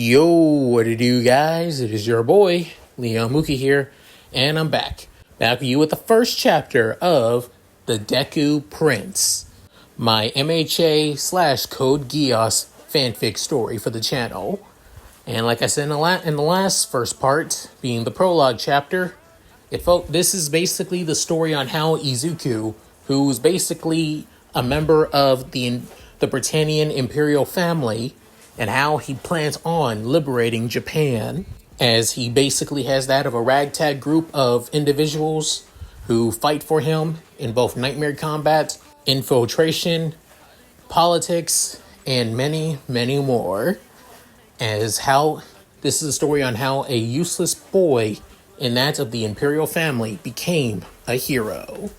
Yo, what it do, guys? It is your boy, Leon Mookie here, and I'm back. Back with you with the first chapter of the Deku Prince, my MHA / Code Geass fanfic story for the channel. And like I said in the last first part, being the prologue chapter, this is basically the story on how Izuku, who's basically a member of the Britannian Imperial family, and how he plans on liberating Japan, as he basically has that of a ragtag group of individuals who fight for him in both nightmare combat, infiltration, politics, and many, many more. This is a story on how a useless boy in that of the Imperial family became a hero.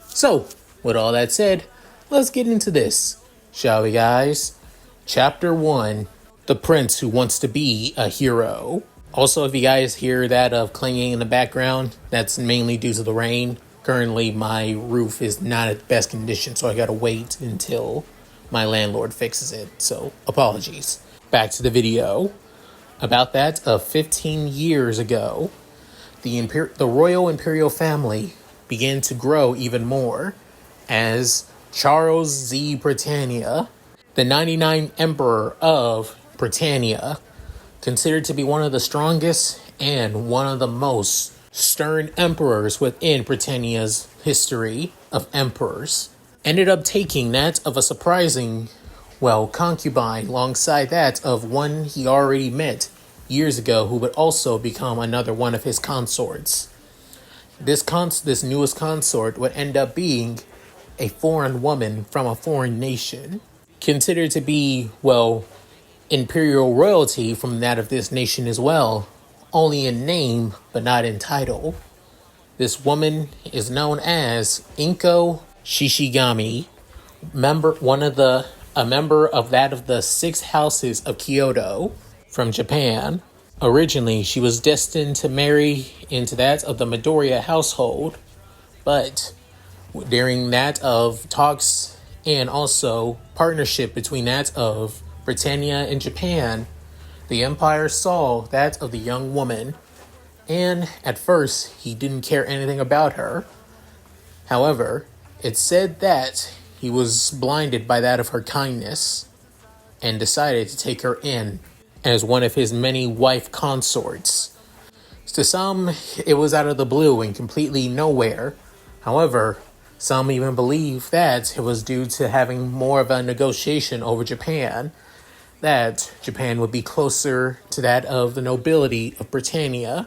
So, with all that said, let's get into this, shall we, guys? Chapter 1, The Prince Who Wants to Be a Hero. Also, if you guys hear that of clanging in the background, that's mainly due to the rain. Currently, my roof is not at best condition, so I gotta wait until my landlord fixes it. So, apologies. Back to the video. About that of 15 years ago, the Royal Imperial family began to grow even more as Charles Z. Britannia, the 99th Emperor of Britannia, considered to be one of the strongest and one of the most stern emperors within Britannia's history of emperors, ended up taking that of a surprising, concubine alongside that of one he already met years ago who would also become another one of his consorts. This newest consort would end up being a foreign woman from a foreign nation, considered to be, imperial royalty from that of this nation as well, only in name but not in title. This woman is known as Inko Shishigami, a member of that of the 6 houses of Kyoto from Japan. Originally, she was destined to marry into that of the Midoriya household, but during that of talks and also partnership between that of Britannia and Japan, the Empire saw that of the young woman, and at first he didn't care anything about her. However, it's said that he was blinded by that of her kindness and decided to take her in as one of his many wife consorts. To some, it was out of the blue and completely nowhere. However, some even believe that it was due to having more of a negotiation over Japan, that Japan would be closer to that of the nobility of Britannia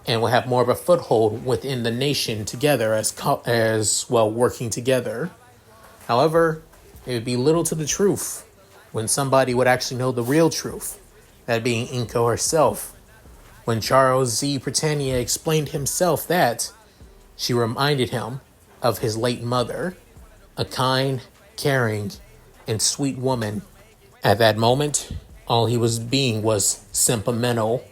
and would have more of a foothold within the nation together working together. However, it would be little to the truth when somebody would actually know the real truth, that being Inko herself, when Charles Z. Britannia explained himself that she reminded him of his late mother, a kind, caring, and sweet woman. At that moment, all he was being was sentimental,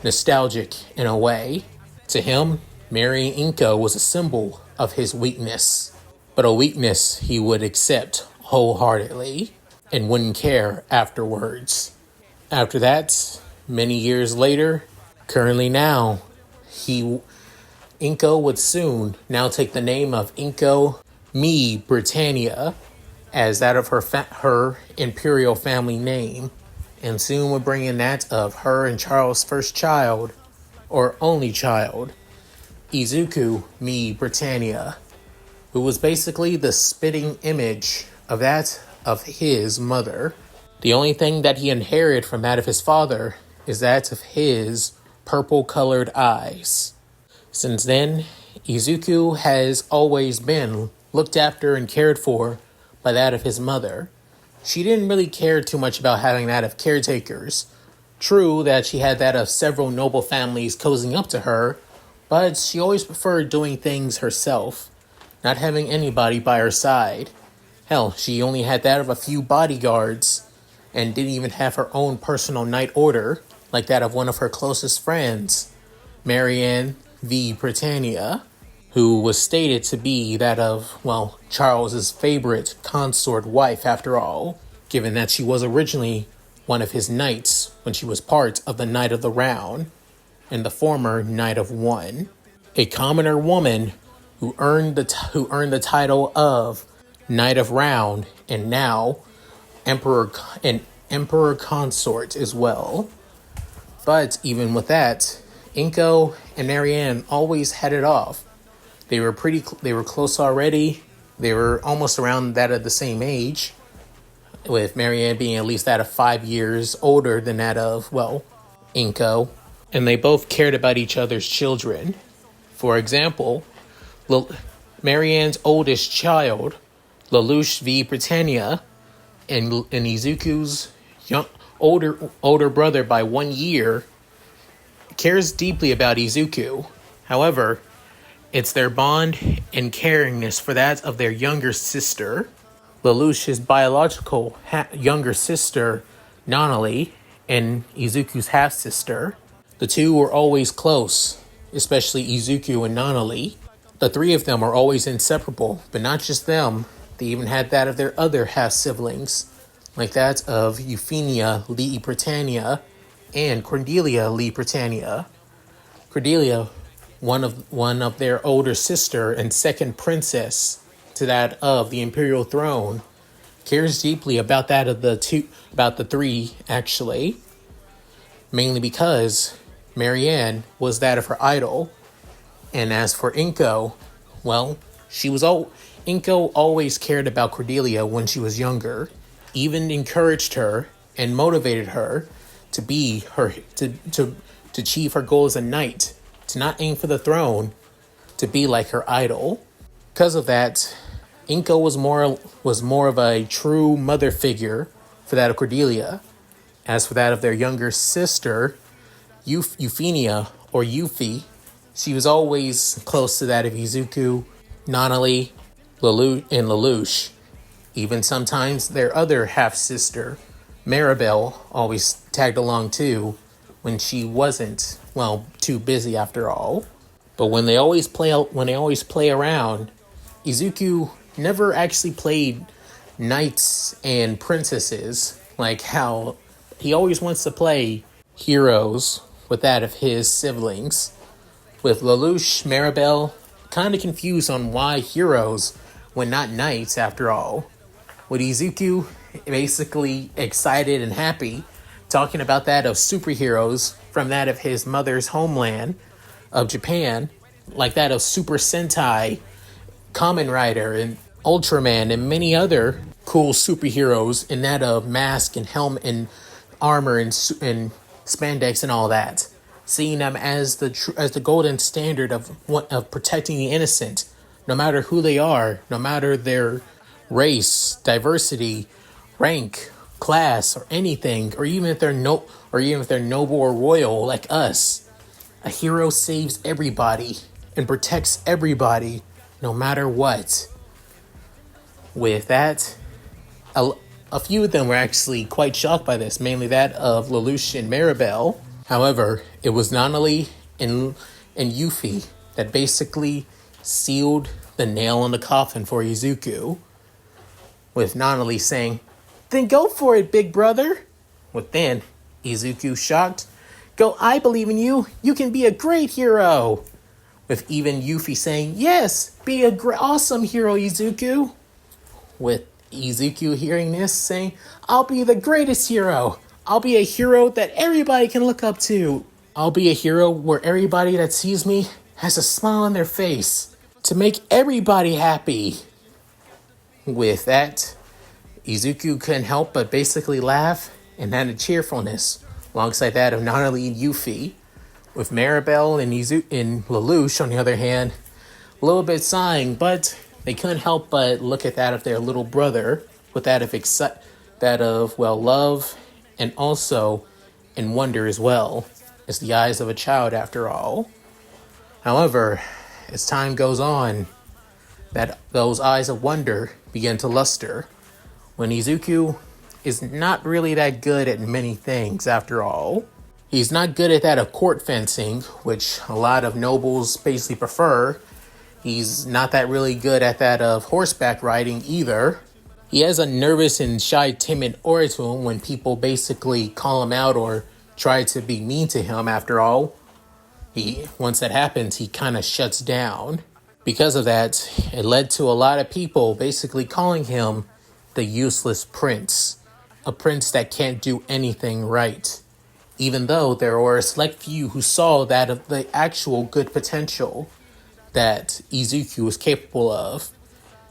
nostalgic in a way. To him, marrying Inko was a symbol of his weakness, but a weakness he would accept wholeheartedly and wouldn't care afterwards. After that, many years later, currently now, Inko would soon now take the name of Inko Mi Britannia as that of her imperial family name, and soon would bring in that of her and Charles' first child, or only child, Izuku Mi Britannia, who was basically the spitting image of that of his mother. The only thing that he inherited from that of his father is that of his purple-colored eyes. Since then, Izuku has always been looked after and cared for by that of his mother. She didn't really care too much about having that of caretakers. True that she had that of several noble families cozying up to her, but she always preferred doing things herself, not having anybody by her side. Hell, she only had that of a few bodyguards, and didn't even have her own personal night order, like that of one of her closest friends, Marianne V. Britannia, who was stated to be that of, Charles's favorite consort wife after all, given that she was originally one of his knights when she was part of the Knight of the Round and the former Knight of One. A commoner woman who earned the title of Knight of Round and now Emperor Consort as well. But even with that, Inko and Marianne always had it off. They were close already. They were almost around that of the same age, with Marianne being at least that of 5 years older than that of, well, Inko. And they both cared about each other's children. For example, Marianne's oldest child, Lelouch v. Britannia, and Izuku's older brother by 1 year, cares deeply about Izuku. However, it's their bond and caringness for that of their younger sister, Lelouch's biological younger sister, Nanali, and Izuku's half-sister. The two were always close, especially Izuku and Nanali. The three of them are always inseparable, but not just them. They even had that of their other half-siblings, like that of Euphemia Lee Britannia and Cordelia Lee Britannia. Cordelia, one of their older sister and second princess to that of the imperial throne, cares deeply about that of the three actually, mainly because Marianne was that of her idol. And as for Inko, well, Inko always cared about Cordelia when she was younger, even encouraged her and motivated her to be to achieve her goal as a knight, to not aim for the throne, to be like her idol. Because of that, Inko was more of a true mother figure for that of Cordelia. As for that of their younger sister, Euphemia, or Yuffie, she was always close to that of Izuku, Nanali, Lelouch. Even sometimes their other half-sister, Maribel, always tagged along too, when she wasn't, well, too busy after all. But when they always play around, Izuku never actually played knights and princesses, like how he always wants to play heroes with that of his siblings. With Lelouch, Maribel, kind of confused on why heroes when not knights after all. With Izuku basically excited and happy, talking about that of superheroes from that of his mother's homeland of Japan, like that of Super Sentai, Kamen Rider, and Ultraman, and many other cool superheroes in that of mask and helmet and armor and spandex and all that. Seeing them as the golden standard of protecting the innocent, no matter who they are, no matter their race, diversity, rank, class, or anything, or even if they're noble or royal like us. A hero saves everybody and protects everybody, no matter what. With that, a few of them were actually quite shocked by this, mainly that of Lelouch and Maribel. However, it was Nanali and Yuffie that basically sealed the nail in the coffin for Izuku, with Nanali saying, "Then go for it, big brother." With then, Izuku shocked, "Go, I believe in you. You can be a great hero." With even Yuffie saying, "Yes, be a awesome hero, Izuku." With Izuku hearing this, saying, "I'll be the greatest hero. I'll be a hero that everybody can look up to. I'll be a hero where everybody that sees me has a smile on their face to make everybody happy." With that, Izuku couldn't help but basically laugh and had a cheerfulness alongside that of Nanali and Yuffie. With Maribel and Lelouch, on the other hand, a little bit sighing, but they couldn't help but look at that of their little brother with that of love and also in wonder as well. It's the eyes of a child after all. However, as time goes on, that those eyes of wonder begin to luster when Izuku is not really that good at many things after all. He's not good at that of court fencing, which a lot of nobles basically prefer. He's not that really good at that of horseback riding either. He has a nervous and shy, timid aura to him when people basically call him out or try to be mean to him. After all, once that happens, he kind of shuts down. Because of that, it led to a lot of people basically calling him the useless prince, a prince that can't do anything right, even though there were a select few who saw that of the actual good potential that Izuku was capable of.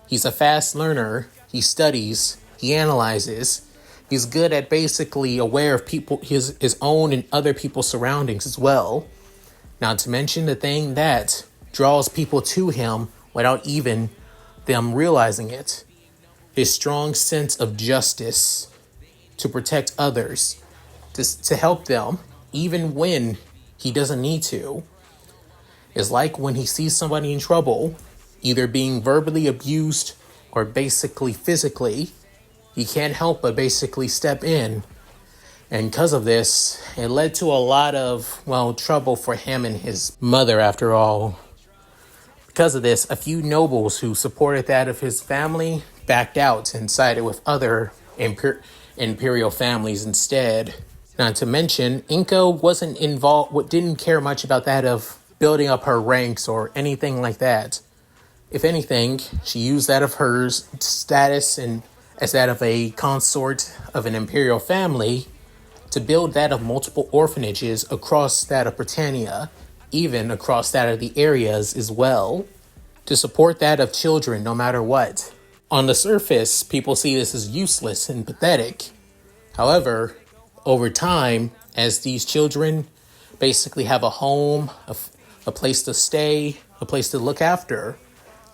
He's a fast learner, he studies, he analyzes, he's good at basically aware of people, his own and other people's surroundings as well. Not to mention the thing that draws people to him without even them realizing it. His strong sense of justice to protect others, to help them, even when he doesn't need to. It's like when he sees somebody in trouble, either being verbally abused or basically physically, he can't help but basically step in. And because of this, it led to a lot of, trouble for him and his mother after all. Because of this, a few nobles who supported that of his family backed out and sided with other imperial families instead. Not to mention, Inko wasn't involved, didn't care much about that of building up her ranks or anything like that. If anything, she used that of her status and as that of a consort of an imperial family to build that of multiple orphanages across that of Britannia, even across that of the areas as well, to support that of children no matter what. On the surface, people see this as useless and pathetic. However, over time, as these children basically have a home, a place to stay, a place to look after,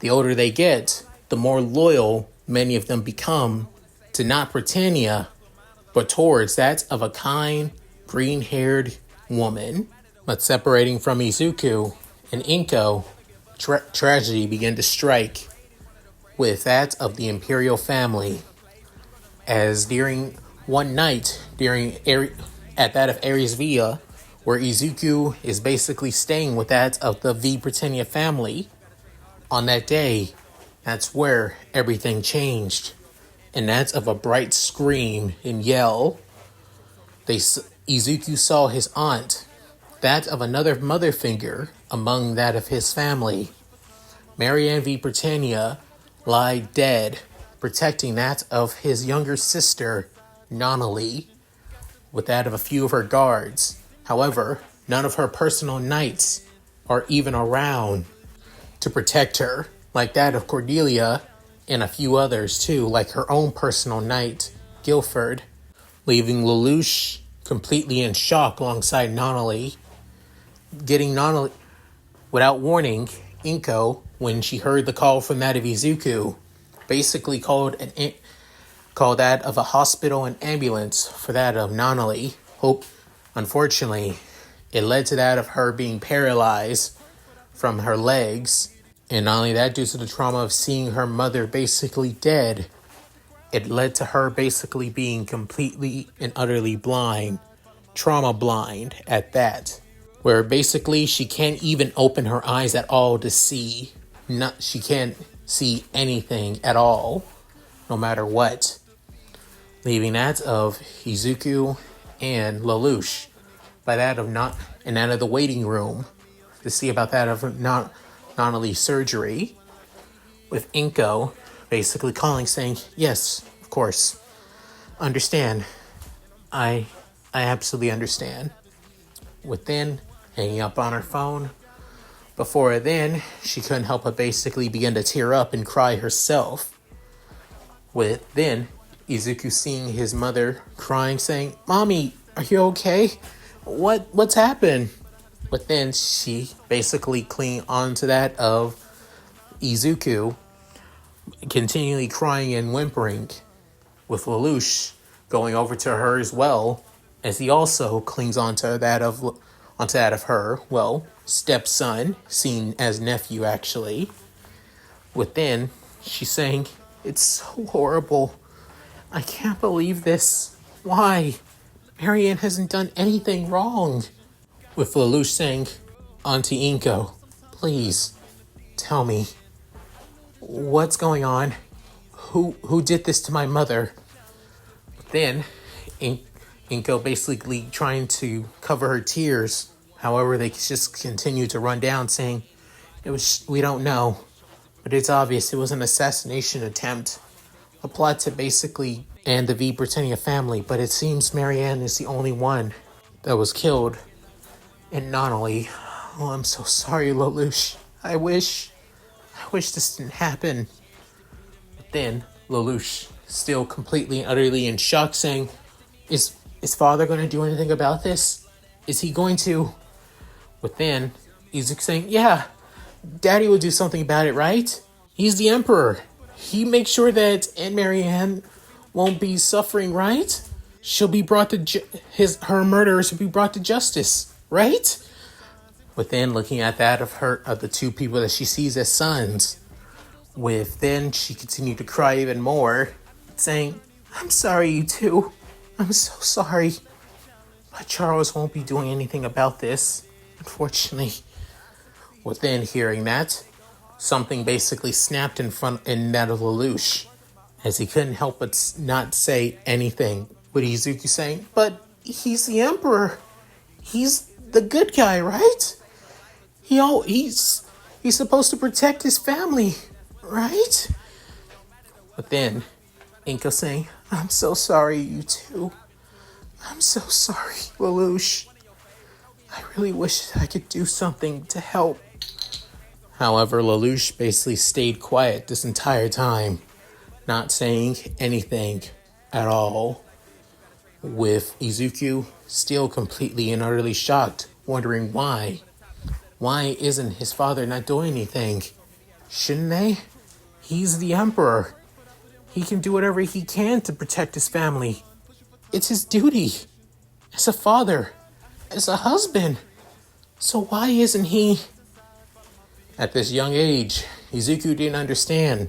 the older they get, the more loyal many of them become to not Britannia, but towards that of a kind, green-haired woman. But separating from Izuku and Inko, tragedy began to strike with that of the imperial family, as during one night at that of Aries Villa, where Izuku is basically staying with that of the V Britannia family, on that day, that's where everything changed, and that's of a bright scream and yell. Izuku saw his aunt, that of another mother figure among that of his family, Marianne V Britannia, lie dead, protecting that of his younger sister, Nonali, with that of a few of her guards. However, none of her personal knights are even around to protect her, like that of Cordelia and a few others too, like her own personal knight, Guilford, leaving Lelouch completely in shock alongside Nonali. Getting Nonali without warning, Inko, when she heard the call from that of Izuku, basically called that of a hospital and ambulance for that of Nonali. Unfortunately, it led to that of her being paralyzed from her legs. And not only that, due to the trauma of seeing her mother basically dead, it led to her basically being completely and utterly blind, trauma blind at that, where basically she can't even open her eyes at all to see. She can't see anything at all, no matter what. Leaving that of Izuku and Lelouch by that of out of the waiting room to see about that of Nonali's surgery, with Inko basically calling, saying, "Yes, of course, understand. I absolutely understand." With then hanging up on her phone. Before then, she couldn't help but basically begin to tear up and cry herself. With then Izuku seeing his mother crying, saying, "Mommy, are you okay? What's happened?" But then she basically clinging onto that of Izuku, continually crying and whimpering, with Lelouch going over to her as well, as he also clings onto that of her, stepson, seen as nephew actually. Within, she's saying, "It's so horrible. I can't believe this. Why? Marianne hasn't done anything wrong." With Lelouch saying, "Auntie Inko, please, tell me, what's going on? who did this to my mother? Then Inko basically trying to cover her tears. However, they just continue to run down saying, we don't know, but it's obvious it was an assassination attempt. A plot to basically end the V Britannia family, but it seems Marianne is the only one that was killed. And not only, oh, I'm so sorry, Lelouch. I wish this didn't happen. But then Lelouch, still completely and utterly in shock, saying, Is father going to do anything about this? Is he going to? But then Izuku saying, yeah, Daddy will do something about it, right? He's the Emperor. He makes sure that Aunt Marianne won't be suffering, right? She'll be brought to her murderers will be brought to justice, right? But then looking at that of the two people that she sees as sons, then she continued to cry even more, saying, I'm sorry, you two. I'm so sorry. But Charles won't be doing anything about this, unfortunately. Within hearing that, something basically snapped in that of Lelouch, as he couldn't help but not say anything. With Izuku saying, but he's the Emperor. He's the good guy, right? He's supposed to protect his family, right? But then Inko saying, I'm so sorry, you two. I'm so sorry, Lelouch. I really wish I could do something to help. However, Lelouch basically stayed quiet this entire time, not saying anything at all, with Izuku still completely and utterly shocked, wondering why. Why isn't his father not doing anything? Shouldn't they? He's the Emperor. He can do whatever he can to protect his family. It's his duty as a father, as a husband. So why isn't he? At this young age, Izuku didn't understand.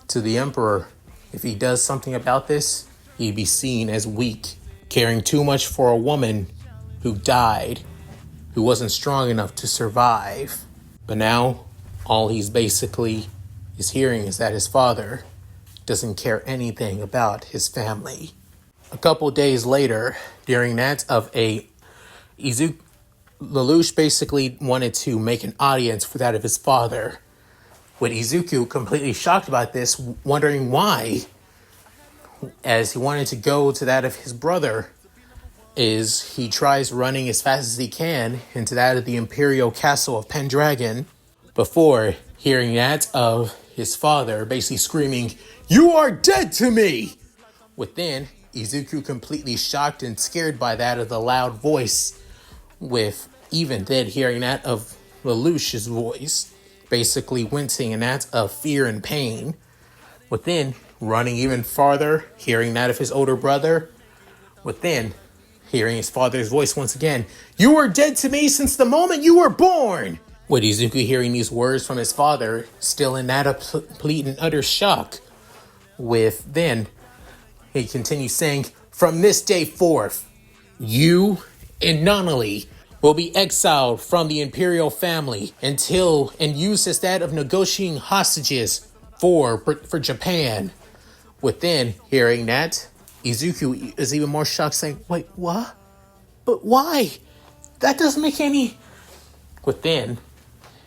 To the Emperor, if he does something about this, he'd be seen as weak, caring too much for a woman who died, who wasn't strong enough to survive. But now, all he's basically is hearing is that his father doesn't care anything about his family. A couple days later, during that of Lelouch basically wanted to make an audience for that of his father. With Izuku completely shocked about this, wondering why, as he wanted to go to that of his brother, he tries running as fast as he can into that of the Imperial Castle of Pendragon, before hearing that of his father basically screaming, "You are dead to me!" Within, Izuku completely shocked and scared by that of the loud voice, with even then hearing that of Lelouch's voice, basically wincing in that of fear and pain. Within, running even farther, hearing that of his older brother. Within, hearing his father's voice once again, "You were dead to me since the moment you were born!" With Izuku hearing these words from his father, still in that of complete and utter shock. Then, he continues saying, "From this day forth, you and Nonali will be exiled from the Imperial family and used as that of negotiating hostages for Japan." Within hearing that, Izuku is even more shocked, saying, "Wait, what? But why? That doesn't make any..." Within,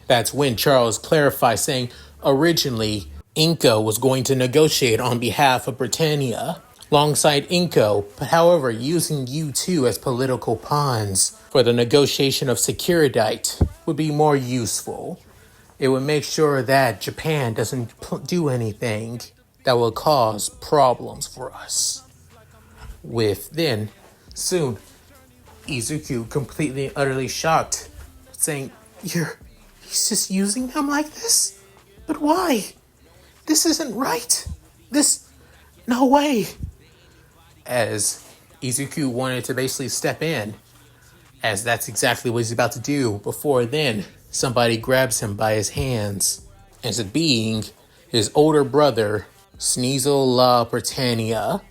that's when Charles clarifies, saying, originally, Inko was going to negotiate on behalf of Britannia, alongside Inko, but however, using you two as political pawns for the negotiation of Securidite would be more useful. It would make sure that Japan doesn't do anything that will cause problems for us. Then, soon, Izuku completely and utterly shocked, saying, he's just using him like this? But why? This isn't right. No way. As Izuku wanted to basically step in, as that's exactly what he's about to do, before then, somebody grabs him by his hands, as it being his older brother, Sneasel La Britannia,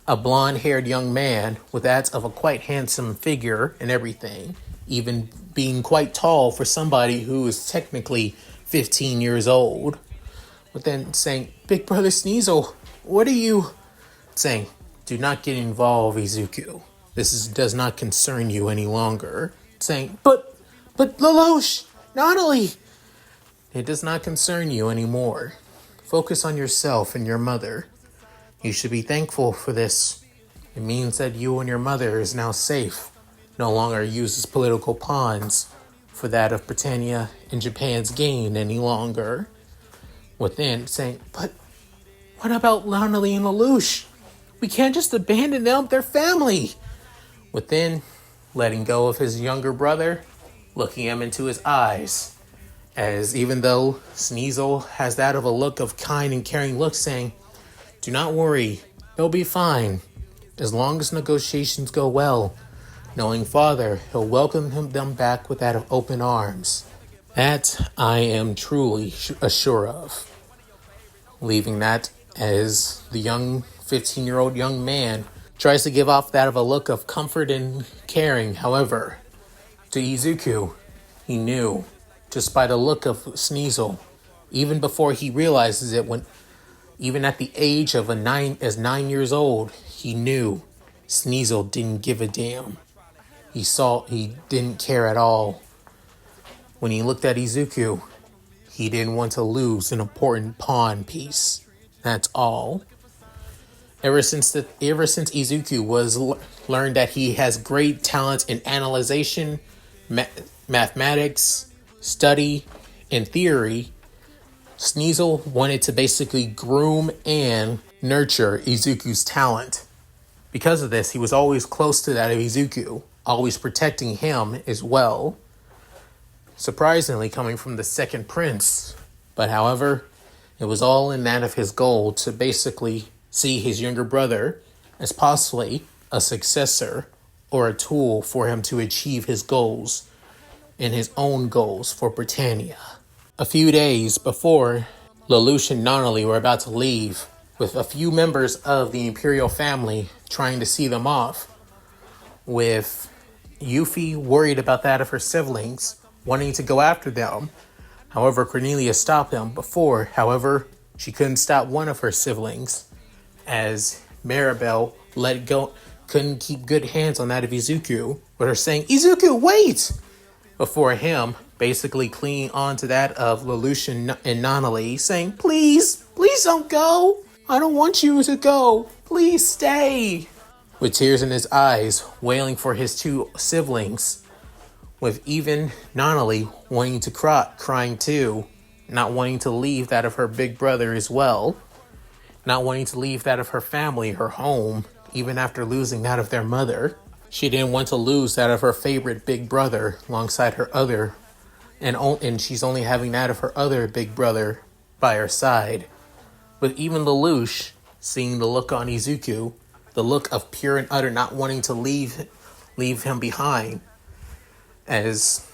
a blonde-haired young man with that of a quite handsome figure and everything, even being quite tall for somebody who is technically 15 years old. But then saying, Big Brother Sneasel, what are you... Saying, do not get involved, Izuku. Does not concern you any longer. Saying, but Lelouch, Natalie, it does not concern you anymore. Focus on yourself and your mother. You should be thankful for this. It means that you and your mother is now safe. No longer used as political pawns for that of Britannia and Japan's gain any longer. Within, saying, but what about Natalie and Lelouch? We can't just abandon them, they're family. Within, letting go of his younger brother, looking him into his eyes. As even though Sneasel has that of a look of kind and caring look, saying, do not worry, they'll be fine. As long as negotiations go well, knowing father, he'll welcome them back with that of open arms. That I am truly sure of. Leaving that as the young 15-year-old young man tries to give off that of a look of comfort and caring. However, to Izuku, he knew, just by the look of Sneasel, even before he realizes it, when even at the age of 9 years old, he knew Sneasel didn't give a damn. He didn't care at all. When he looked at Izuku, he didn't want to lose an important pawn piece. That's all. Ever since Izuku was learned that he has great talent in analyzation, mathematics, study, and theory, Sneasel wanted to basically groom and nurture Izuku's talent. Because of this, he was always close to that of Izuku, always protecting him as well. Surprisingly, coming from the second prince. But however, it was all in that of his goal to basically see his younger brother as possibly a successor or a tool for him to achieve his goals and his own goals for Britannia. A few days before Lelouch and Nonali were about to leave, with a few members of the Imperial family trying to see them off, with Yuffie worried about that of her siblings, wanting to go after them. However, Cornelia stopped them before. However, she couldn't stop one of her siblings, as Maribel couldn't keep good hands on that of Izuku, with her saying, Izuku, wait! Before him, basically clinging on to that of Lelouch and Nonali, saying, please don't go! I don't want you to go! Please stay! With tears in his eyes, wailing for his two siblings, with even Nonali wanting to crying too, not wanting to leave that of her big brother as well, not wanting to leave that of her family, her home, even after losing that of their mother. She didn't want to lose that of her favorite big brother alongside her other, and she's only having that of her other big brother by her side. But even Lelouch, seeing the look on Izuku, the look of pure and utter not wanting to leave him behind, as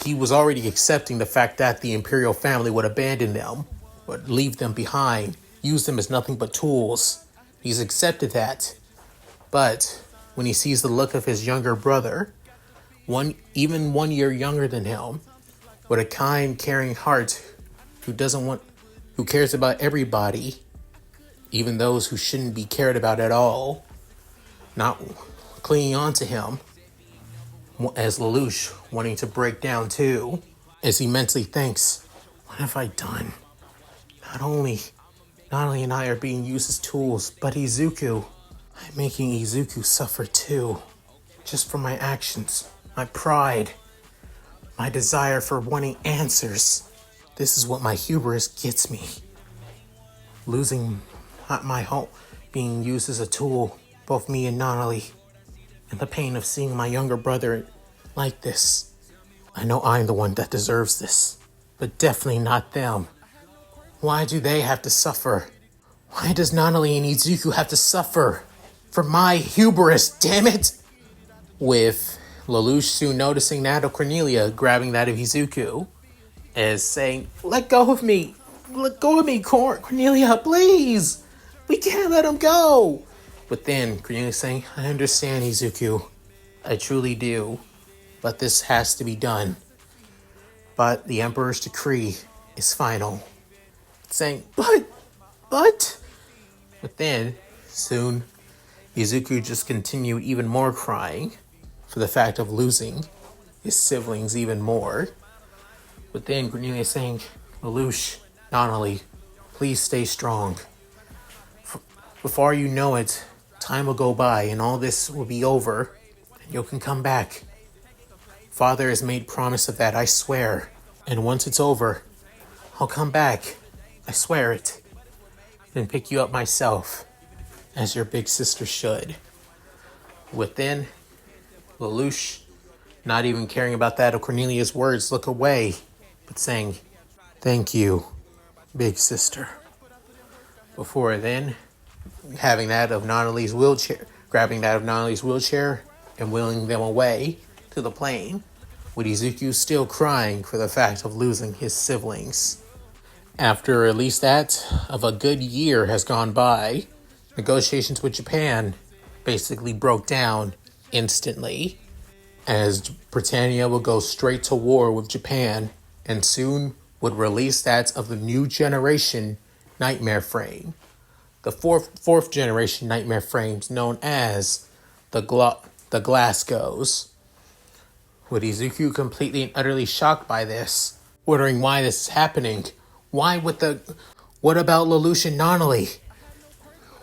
he was already accepting the fact that the Imperial family would abandon them, would leave them behind, use them as nothing but tools. He's accepted that. But when he sees the look of his younger brother, even 1 year younger than him, with a kind, caring heart, who cares about everybody, even those who shouldn't be cared about at all, not clinging on to him, as Lelouch wanting to break down too, as he mentally thinks, what have I done? Not only and I are being used as tools, but Izuku, I'm making Izuku suffer too, just for my actions, my pride, my desire for wanting answers. This is what my hubris gets me. Losing my home, being used as a tool, both me and Nonali, and the pain of seeing my younger brother like this. I know I'm the one that deserves this, but definitely not them. Why do they have to suffer? Why does Nonali and Izuku have to suffer? For my hubris, damn it! With Lelouch soon noticing that of Cornelia grabbing that of Izuku, as saying, let go of me! Let go of me, Cornelia, please! We can't let him go! But then Cornelia saying, I understand, Izuku. I truly do. But this has to be done. But the Emperor's decree is final. saying, but then, soon, Izuku just continued even more crying for the fact of losing his siblings even more. But then Cornelia saying, Lelouch, Nonali, please stay strong. Before you know it, time will go by and all this will be over and you can come back. Father has made promise of that, I swear. And once it's over, I'll come back. I swear it. And pick you up myself, as your big sister should. Within, Lelouch, not even caring about that of Cornelia's words, look away, but saying, thank you, big sister. Before then, having that of Nonali's wheelchair, grabbing that of Nonali's wheelchair and wheeling them away to the plane, with Izuku still crying for the fact of losing his siblings. After at least that of a good year has gone by, negotiations with Japan basically broke down instantly, as Britannia would go straight to war with Japan and soon would release that of the new generation Nightmare Frame. The fourth generation Nightmare Frames known as the Glasgows. With Izuku completely and utterly shocked by this, wondering why this is happening. What about Lelouch and Nonali?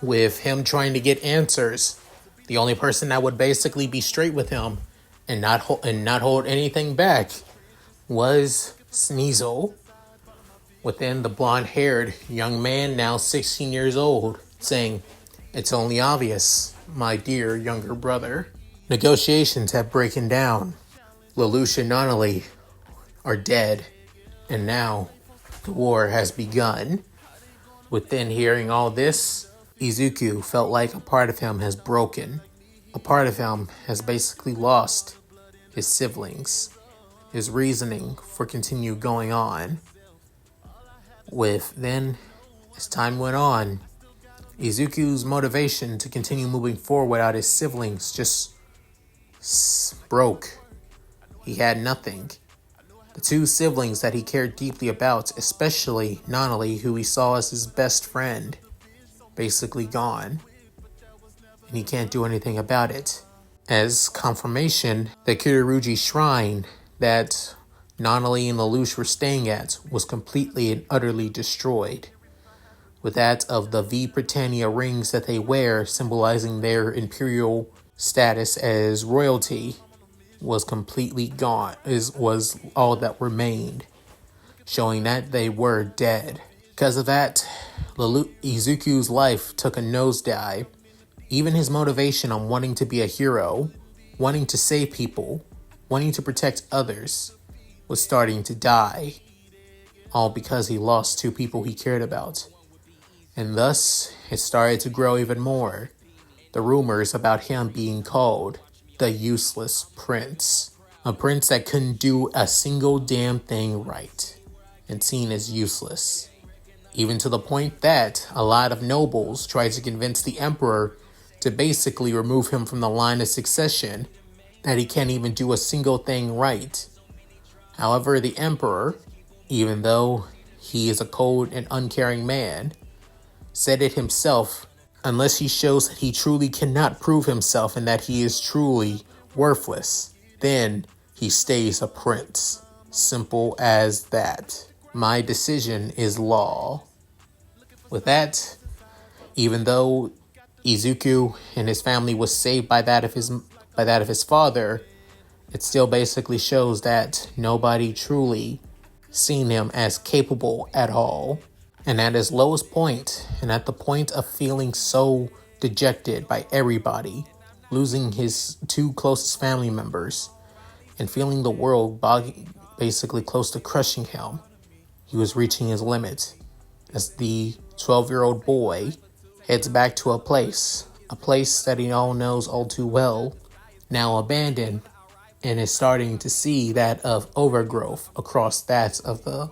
With him trying to get answers, the only person that would basically be straight with him and not hold anything back was Sneasel. Within the blonde-haired young man, now 16 years old, saying, it's only obvious, my dear younger brother. Negotiations have broken down. Lelouch and Nonali are dead, and now the war has begun. Within hearing all this, Izuku felt like a part of him has broken. A part of him has basically lost his siblings, his reasoning for continue going on. Then, as time went on, Izuku's motivation to continue moving forward without his siblings just broke. He had nothing. The two siblings that he cared deeply about, especially Nonali, who he saw as his best friend, basically gone. And he can't do anything about it. As confirmation, the Kiruji shrine that Nonali and Lelouch were staying at was completely and utterly destroyed, with that of the V Britannia rings that they wear symbolizing their imperial status as royalty was completely gone, was all that remained, showing that they were dead. Because of that, Izuku's life took a nosedive. Even his motivation on wanting to be a hero, wanting to save people, wanting to protect others, was starting to die. All because he lost two people he cared about. And thus, it started to grow even more. The rumors about him being called the useless prince. A prince that couldn't do a single damn thing right, and seen as useless. Even to the point that a lot of nobles tried to convince the emperor to basically remove him from the line of succession, that he can't even do a single thing right. However, the emperor, even though he is a cold and uncaring man, said it himself, unless he shows that he truly cannot prove himself and that he is truly worthless, then he stays a prince. Simple as that. My decision is law. With that, even though Izuku and his family was saved by that of his father, it still basically shows that nobody truly seen him as capable at all. And at his lowest point, and at the point of feeling so dejected by everybody, losing his two closest family members, and feeling the world basically close to crushing him, he was reaching his limit as the 12-year-old boy heads back to a place that he all knows all too well, now abandoned, and is starting to see that of overgrowth across that of the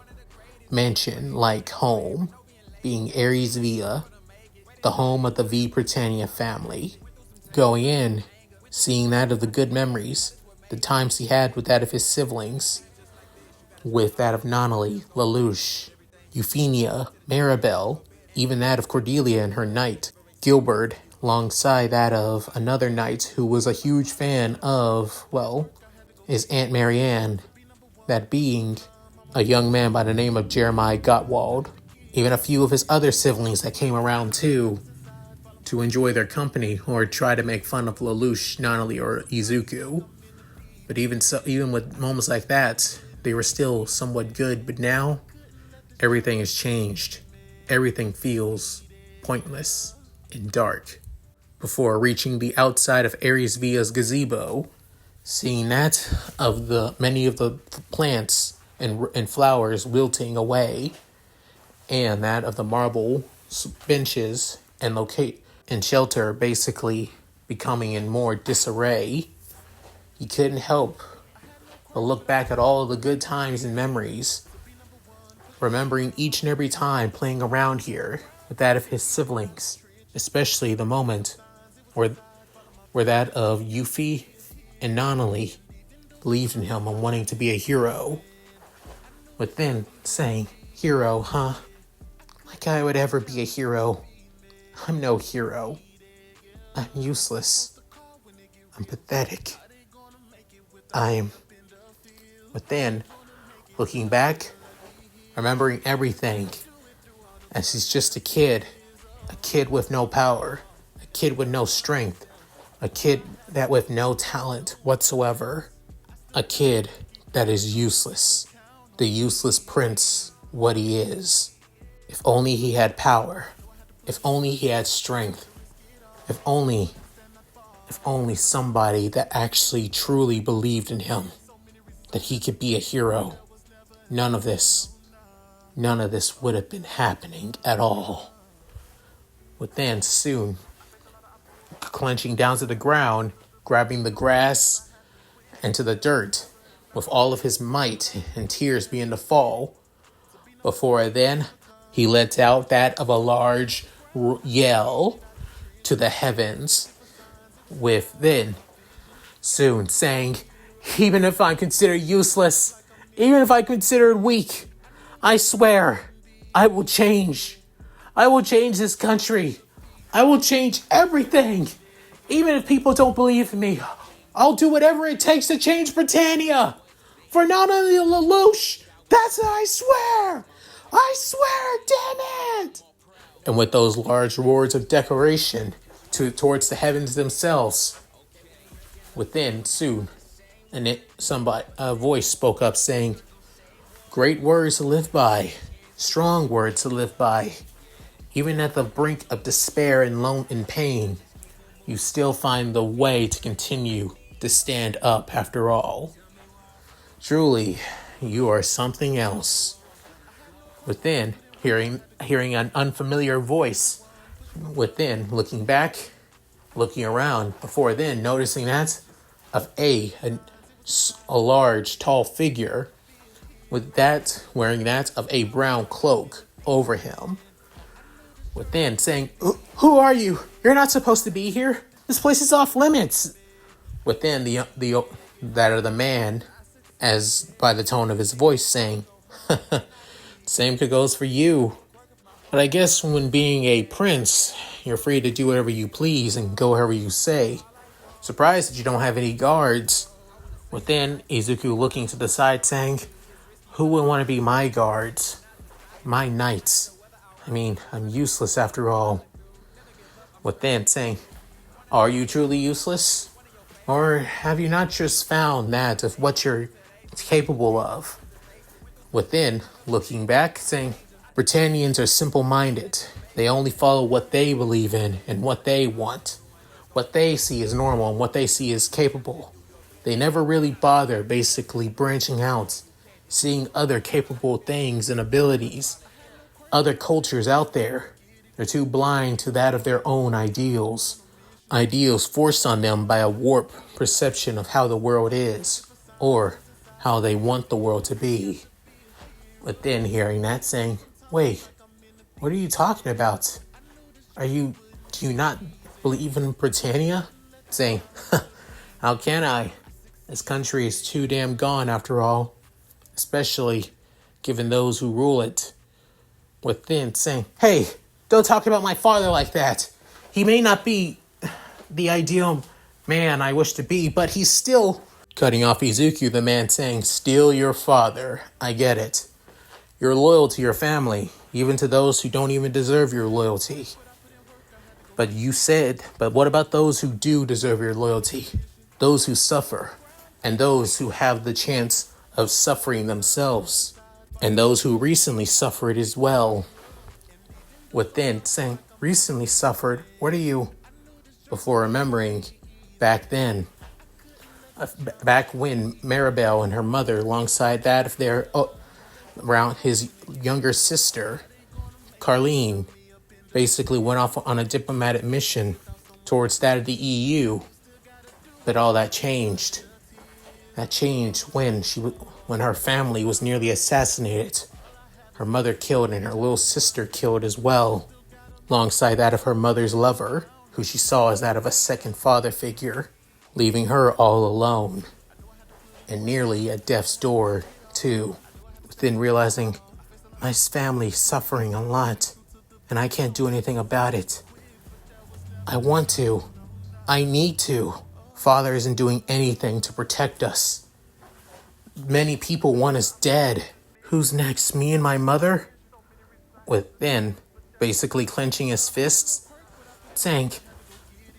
mansion-like home, being Aries Villa, the home of the V Britannia family. Going in, seeing that of the good memories, the times he had with that of his siblings, with that of Nonali, Lelouch, Euphemia, Maribel, even that of Cordelia and her knight, Gilbert, alongside that of another knight who was a huge fan of, well, his Aunt Marianne, that being a young man by the name of Jeremiah Gottwald. Even a few of his other siblings that came around too to enjoy their company or try to make fun of Lelouch, Nanali, or Izuku. But even so, even with moments like that, they were still somewhat good. But now, everything has changed. Everything feels pointless and dark. Before reaching the outside of Aries Villa's gazebo, seeing that of the many of the plants and flowers wilting away, and that of the marble benches and shelter basically becoming in more disarray, he couldn't help but look back at all of the good times and memories, remembering each and every time playing around here with that of his siblings, especially the moment where that of Yuffie and Nanali believed in him and wanting to be a hero. But then saying, hero, huh? Like I would ever be a hero. I'm no hero. I'm useless. I'm pathetic. But then, looking back, remembering everything, as he's just a kid with no power, a kid with no strength, a kid that with no talent whatsoever, a kid that is useless, the useless prince, what he is. If only he had power, if only he had strength, if only somebody that actually truly believed in him, that he could be a hero. None of this would have been happening at all. But then soon, clenching down to the ground, grabbing the grass and to the dirt, with all of his might and tears beginning to fall. Before then, he lets out that of a large yell to the heavens, with then soon saying, even if I'm considered useless, even if I'm considered weak, I swear, I will change. I will change this country. I will change everything. Even if people don't believe in me, I'll do whatever it takes to change Britannia. For not only Lelouch, that's what I swear. I swear, damn it. And with those large words of declaration towards the heavens themselves, within soon, a voice spoke up saying, great words to live by, strong words to live by. Even at the brink of despair and pain, you still find the way to continue to stand up after all. Truly, you are something else. Within, hearing an unfamiliar voice, within, looking back, looking around, before then, noticing that of a large, tall figure, with that, wearing that of a brown cloak over him. Within, saying, who are you? You're not supposed to be here. This place is off limits. Within, that of the man, as by the tone of his voice, saying, same goes for you. But I guess when being a prince, you're free to do whatever you please and go wherever you say. Surprised that you don't have any guards. Within, Izuku looking to the side, saying, who would want to be my guards? My knights. I mean, I'm useless after all. Within, saying, are you truly useless? Or have you not just found that of what you're capable of? Within, looking back, saying, Britannians are simple-minded. They only follow what they believe in and what they want. What they see as normal and what they see as capable. They never really bother basically branching out, seeing other capable things and abilities, other cultures out there. They're too blind to that of their own ideals. Ideals forced on them by a warped perception of how the world is, or how they want the world to be. But then hearing that, saying, wait, what are you talking about? Do you not believe in Britannia? Saying, how can I? This country is too damn gone after all, especially given those who rule it. within saying, "Hey, don't talk about my father like that. He may not be the ideal man I wish to be, but he's still..." Cutting off Izuku, the man saying, "Still your father. I get it. You're loyal to your family, even to those who don't even deserve your loyalty. But what about those who do deserve your loyalty? Those who suffer, and those who have the chance of suffering themselves, and those who recently suffered as well." Within saying, "Recently suffered? What are you?" Before remembering back then, back when Maribel and her mother, alongside that of around his younger sister, Carlene, basically went off on a diplomatic mission towards that of the EU. But all that changed. That changed when her family was nearly assassinated. Her mother killed and her little sister killed as well, alongside that of her mother's lover, who she saw as that of a second father figure, leaving her all alone and nearly at death's door too. Then realizing my family's suffering a lot and I can't do anything about it. I want to. I need to. Father isn't doing anything to protect us. Many people want us dead. Who's next? Me and my mother?" Within, basically clenching his fists, saying,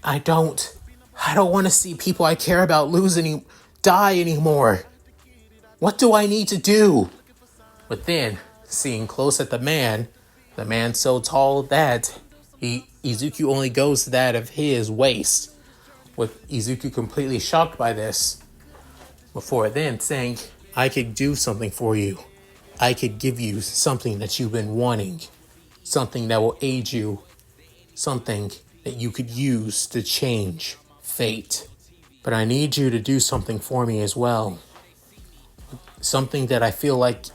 I don't want to see people I care about die anymore. What do I need to do?" But then, seeing close at the man so tall that Izuku only goes to that of his waist, with Izuku completely shocked by this. Before then saying, "I could do something for you. I could give you something that you've been wanting. Something that will aid you. Something that you could use to change fate. But I need you to do something for me as well. Something that I feel like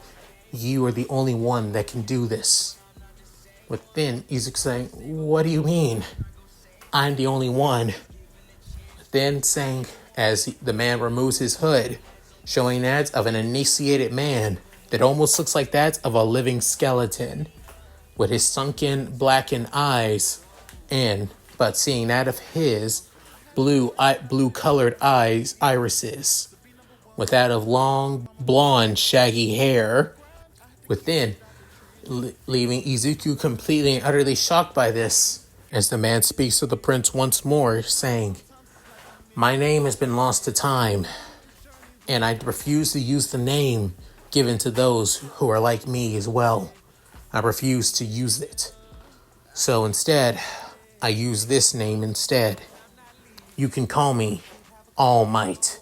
you are the only one that can do this." But then Izuku saying, "What do you mean? I'm the only one." But then saying, as the man removes his hood, showing that of an emaciated man that almost looks like that of a living skeleton, with his sunken, blackened eyes, but seeing that of his blue-colored irises, with that of long, blonde, shaggy hair, within, leaving Izuku completely and utterly shocked by this, as the man speaks to the prince once more, saying, "My name has been lost to time, and I refuse to use the name given to those who are like me as well. I refuse to use it. So instead, I use this name instead. You can call me All Might."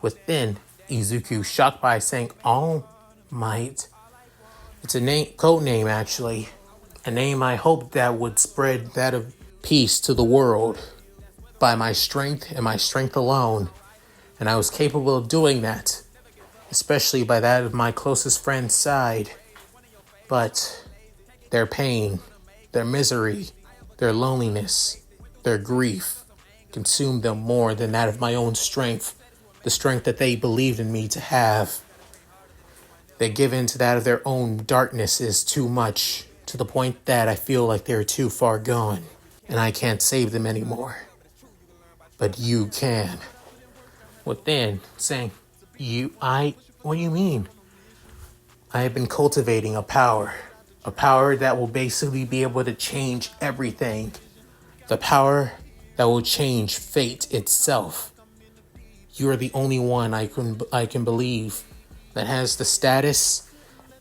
Within, Izuku shocked by saying, "All Might?" It's a code name actually. A name I hoped that would spread that of peace to the world by my strength and my strength alone. And I was capable of doing that, especially by that of my closest friend's side. But their pain, their misery, their loneliness, their grief consumed them more than that of my own strength, the strength that they believed in me to have. They give in to that of their own darkness is too much, to the point that I feel like they're too far gone, and I can't save them anymore. But you can." Within, saying, what do you mean?" "I have been cultivating a power that will basically be able to change everything. The power that will change fate itself. You are the only one I can believe that has the status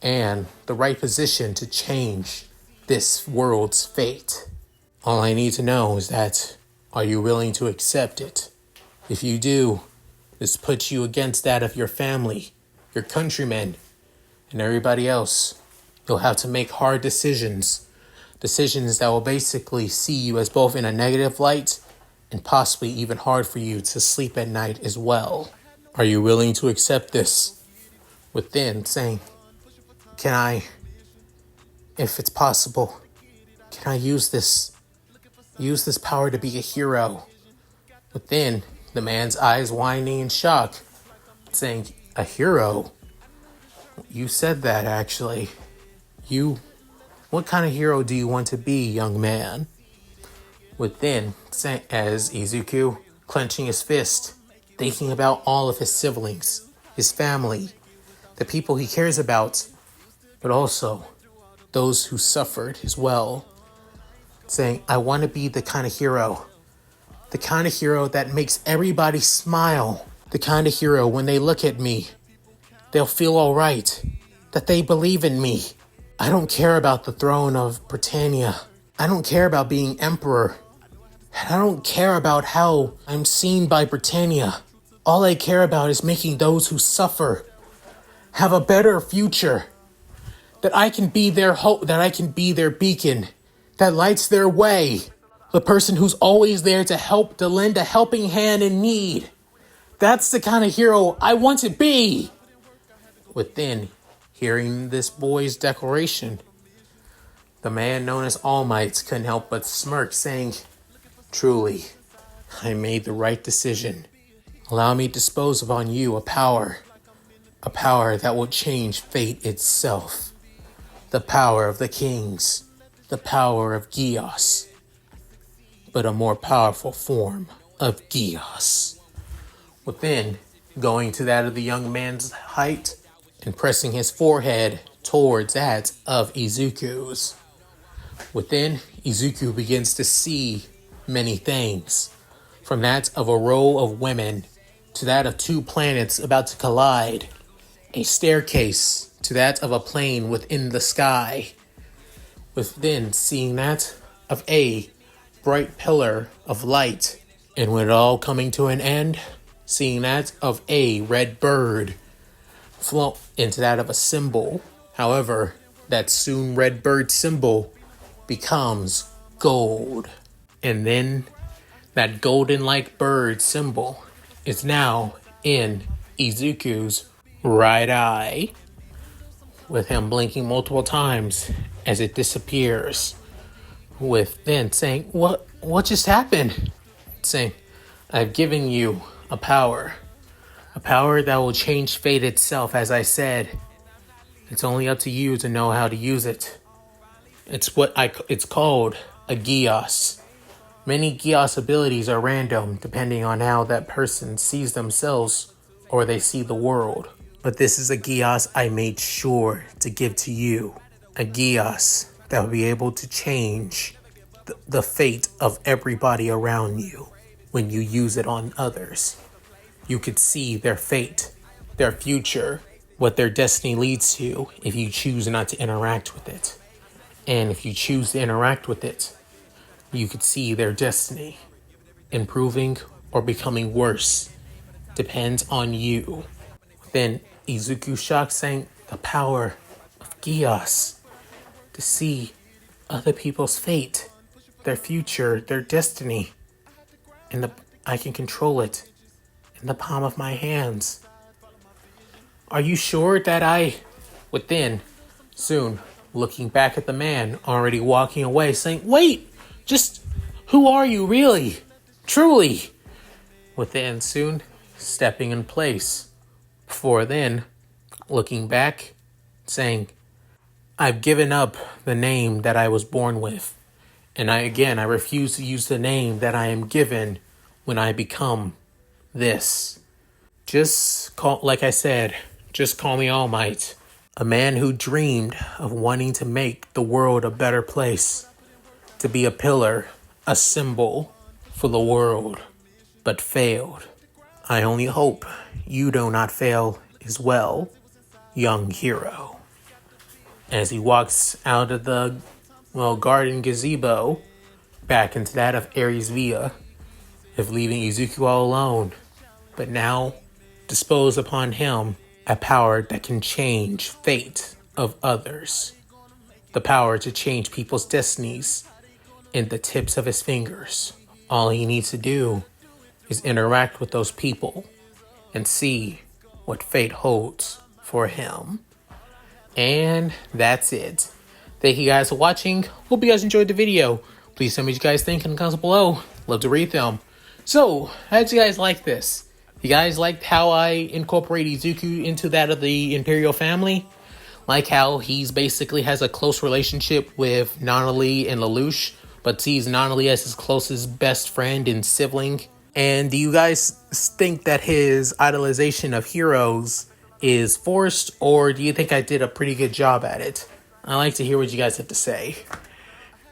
and the right position to change this world's fate. All I need to know is that, are you willing to accept it? If you do, this puts you against that of your family, your countrymen, and everybody else. You'll have to make hard decisions that will basically see you as both in a negative light and possibly even hard for you to sleep at night as well. Are you willing to accept this?" Within, saying, "Can I, if it's possible, can I use this power to be a hero?" Within, the man's eyes widening in shock, saying, "A hero? You said that, actually. You what kind of hero do you want to be, young man? Within, as Izuku, clenching his fist, thinking about all of his siblings, his family, the people he cares about, but also those who suffered as well. Saying, I want to be the kind of hero that makes everybody smile. The kind of hero, when they look at me, they'll feel all right, that they believe in me. I don't care about the throne of Britannia. I don't care about being emperor. I don't care about how I'm seen by Britannia. All I care about is making those who suffer have a better future. That I can be their hope, that I can be their beacon that lights their way. The person who's always there to help, to lend a helping hand in need. That's the kind of hero I want to be. Within, hearing this boy's declaration, the man known as All Might couldn't help but smirk, saying, truly, I made the right decision. Allow me to dispose upon you a power that will change fate itself. The power of the kings, the power of Geass, but a more powerful form of Geass. Within, going to that of the young man's height and pressing his forehead towards that of Izuku's. Within, Izuku begins to see many things, from that of a row of women to that of two planets about to collide, a staircase to that of a plane within the sky. Within, seeing that of a bright pillar of light, and with it all coming to an end, seeing that of a red bird float into that of a symbol. However, that soon red bird symbol becomes gold. And then that golden-like bird symbol is now in Izuku's right eye, with him blinking multiple times as it disappears. With then saying, what just happened? Saying, I've given you a power that will change fate itself. As I said, it's only up to you to know how to use it. It's called a Geass. Many Geass abilities are random depending on how that person sees themselves or they see the world. But this is a Geass I made sure to give to you. A Geass that will be able to change the fate of everybody around you when you use it on others. You could see their fate, their future, what their destiny leads to if you choose not to interact with it. And if you choose to interact with it, you could see their destiny improving or becoming worse. Depends on you. Then Izuku shocked, saying, the power of Geass to see other people's fate, their future, their destiny. I can control it in the palm of my hands. Are you sure that within, soon, looking back at the man already walking away, saying, wait, just who are you really? Truly? Within, soon, stepping in place. Before then, looking back, saying, I've given up the name that I was born with. And I refuse to use the name that I am given when I become this. Like I said, just call me All Might. A man who dreamed of wanting to make the world a better place. To be a pillar, a symbol for the world, but failed. I only hope you do not fail as well, young hero. As he walks out of the, garden gazebo, back into that of Aries Villa, of leaving Izuku all alone, but now dispose upon him a power that can change fate of others. The power to change people's destinies in the tips of his fingers. All he needs to do is interact with those people and see what fate holds for him. And that's it. Thank you guys for watching. Hope you guys enjoyed the video. Please tell me what you guys think in the comments below. Love to read them. So, how did you guys like this? You guys liked how I incorporated Izuku into that of the Imperial family? Like how he's basically has a close relationship with Nonali and Lelouch, but sees Nonali as his closest best friend and sibling. And do you guys think that his idolization of heroes is forced, or do you think I did a pretty good job at it? I like to hear what you guys have to say.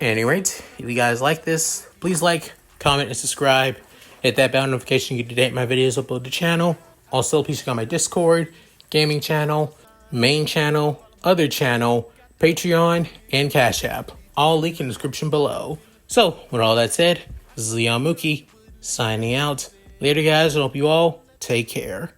At any rate, if you guys like this, please like, comment, and subscribe. Hit that bell notification to get updated my videos upload to the channel. Also, please check out my Discord, gaming channel, main channel, other channel, Patreon, and Cash App. All linked in the description below. So, with all that said, this is Lelouch signing out. Later, guys. I hope you all take care.